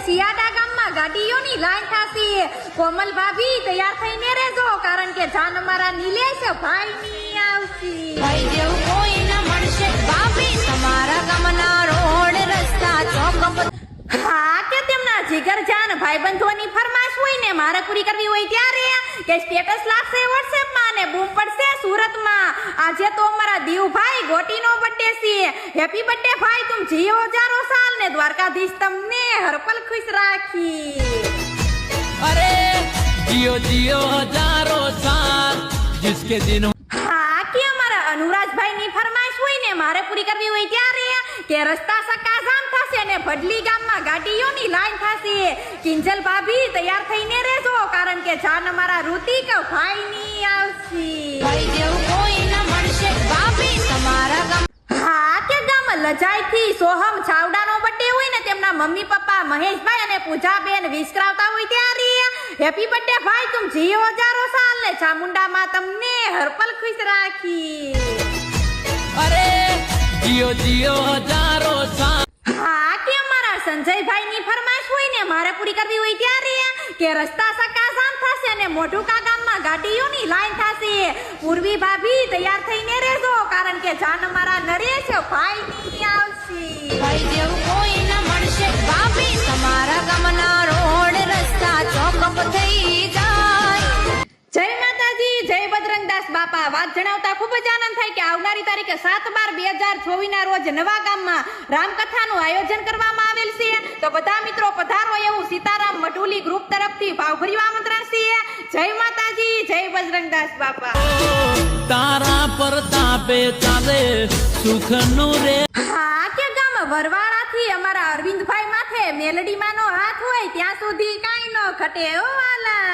સિયાડા ગામમાં ગાડીઓની લાઈન થાશે. કોમલ ભાભી તૈયાર થઈને રહેજો કારણ કે જાન અમારા નિલેશ ભાઈ ની આવશે. ભાઈ જેવું કોઈ ન મળશે ભાભી તમારા ગામના રોડ રસ્તા ચોક. હા કે તેમના જીગરજાન ભાઈબંધોની ફરમાશ હોય ને મારે પૂરી કરવી હોય ત્યારે કે સ્ટેટસ લાગશે WhatsApp માં ને બૂમ પડશે સુરતમાં. આજે તો અમારા દીવભાઈ ગોટીનો બર્થડે છે. હેપી બર્થડે ભાઈ, તુમ જીઓ હજારો સાલ ને દ્વારકાધીશ તમને હરપલ ખુશ રાખી. अरे जियो जियो हजारों साल जिसके दिनों. હા કે અમારા અનુરાજભાઈ ની ફરમાઈશ હોય ને મારે પૂરી કરવી હોય ત્યારે કે રસ્તા સકાજામ થશે ને ભડલી ગામમાં ગાડીઓની લાઈન થશે. કિંજલ ભાભી તૈયાર થઈને રહેજો કારણ કે જાન અમારા ઋતિક ભાઈ ની આવશે. ભાઈ જેવું કોઈ ન મળશે ભાભી તમારા ગામ. હા કે ગામ લજાઈથી સોહમ ચાવડાનો બર્થડે હોય ને તેમના મમ્મી પપ્પા મહેશભાઈ અને પૂજાબેન વિશ કરાવતા હોય ત્યારે હેપી બર્થડે ભાઈ, તુમ જીઓ હજારો સાલ ને ચામુંડામાં તમને હરપલ ખુશ રાખી. अरे जियो जियो हजारों साल. હા કે અમારા સંજયભાઈ ની ફરમાઈશ હોય ને મારે પૂરી કરવી હોય ત્યારે કે રસ્તા સકાસામ થશે ને મોઢુકા ગામમાં ગાડીઓની લાઈન થશે. પૂર્વી ભાભી તૈયાર થઈને રહેજો કારણ કે જાન અમારા નરેશ ભાઈ ની આવશે. ભાઈ જેવું કોઈ ન મળશે ભાભી તમારા ગામના રોડ રસ્તા ચોક થઈ જાય. જય માતાજી, જય બજરંગદાસ બાપા. વાત જણાવતા ખૂબ જ આનંદ થાય કે આવનારી તારીખે 7/12/2024 ના રોજ નવા ગામમાં રામકથાનું આયોજન કરવામાં આવેલ છે. તો બધા મિત્રો પધારો એવું સીતારામ મઢુલી ગ્રુપ તરફથી ભાવભર્યું આમંત્રણ છે. જય માતાજી, જય બજરંગદાસ બાપા. તારા પ્રતાપે ચાલે સુખ નું રે. હા કે ગામ વરવાળાથી અમારા અરવિંદભાઈ માથે મેલડીમાંનો હાથ હોય ત્યાં સુધી કાંઈ ન ઘટે ઓ વાલા.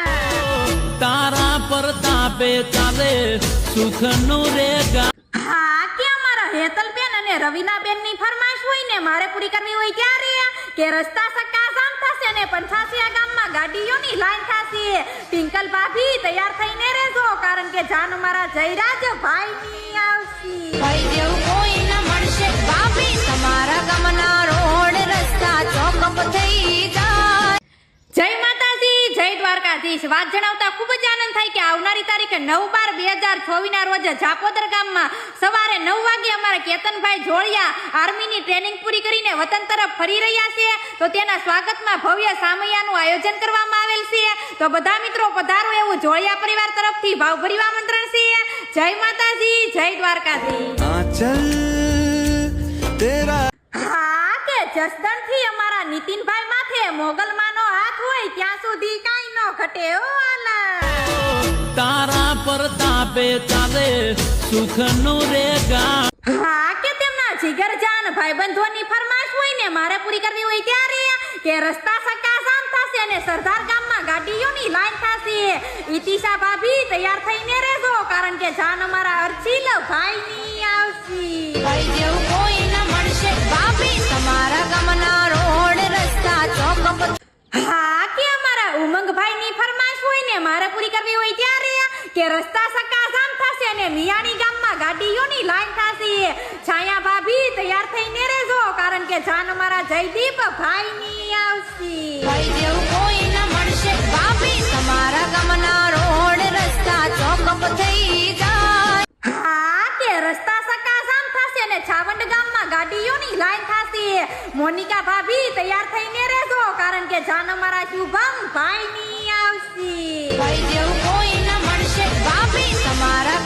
તારા પ્રતાપે ચાલે સુખ નું રે. હા કે અમારા હેતલબેન અને રવિનાબેન ની ફરમાઈશ હોય ને મારે પૂરી કરવી હોય ત્યારે કે રસ્તા સકાસામ થશે ને પંથાસિયા ગામમાં ગાડીઓની લાઈન થશે. પિંકલ ભાભી તૈયાર થઈને રહેજો કારણ કે જાન અમારા જયરાજ ભાઈ ની આવશે. ભાઈ જેવું કોઈ ન મળશે ભાભી તમારા ગામના રોડ રસ્તા ચોક થઈ જાય. જય માતાજી, જય દ્વારકાધીશ. વાત જણાવતા ખૂબ જ આનંદ થાય કે આવનારી તારીખે 9/12/2024 ના રોજ જાપોદર ગામમાં સવારે 9 વાગે અમારા કેતનભાઈ જોડિયા આર્મીની ટ્રેનિંગ પૂરી કરીને વતન તરફ ફરી રહ્યા છે. તો તેના સ્વાગતમાં ભવ્ય સામૈયાનું આયોજન કરવામાં આવેલ છે. તો બધા મિત્રો પધારો એવું જોડિયા પરિવાર તરફથી ભાવભર્યું આમંત્રણ છે. જય માતાજી, જય દ્વારકાધીશ. હા કે જસદણથી અમારા નીતિનભાઈ માથે મોગલમાંનો હાથ હોય ત્યાં સુધી કાંઈ ન ઘટે ઓ વાલા. તારા પ્રતાપે ચાલે સુખ નું રે. હા કે તેમના જીગરજાન ભાઈબંધોની ફરમાઈશ હોય ને મારે પૂરી કરવી હોય ત્યારે કે રસ્તા સકાસામ થશે અને સરદાર ગામમાં ગાડીઓની લાઈન થશે. ઈતિશા ભાભી તૈયાર થઈને રહેજો કારણ કે જાન અમારા અર્ચિલ ભાઈ ની આવશે. ભાઈ જેવું કોઈ ન મળશે ભાભી તમારા ગામના રોડ રસ્તા ચોક. હા કે અમારા ઉમંગભાઈ ની ફરમાઈશ હોય ને મારે પૂરી કરવી હોય ત્યારે કે રસ્તા સકાસામ થશે અને મિયાણી ગામમાં ગાડીઓની લાઈન થશે. છાયા ભાભી તૈયાર થઈને રહેજો કારણ કે જાન અમારા જયદીપ ભાઈ ની આવશે. ભાઈ જેવું કોઈ ન મળશે ભાભી તમારા ગામના રોડ રસ્તા ચોક થઈ જાય. હા કે રસ્તા સકાસામ થશે અને છાવંડ ગામમાં ગાડીઓની લાઈન થશે. મોનિકા ભાભી તૈયાર થઈને રહેજો કારણ કે જાન અમારા શુભમ ભાઈ ની આવશે. ભાઈ જેવું કોઈ ન મળશે ભાભી તમારા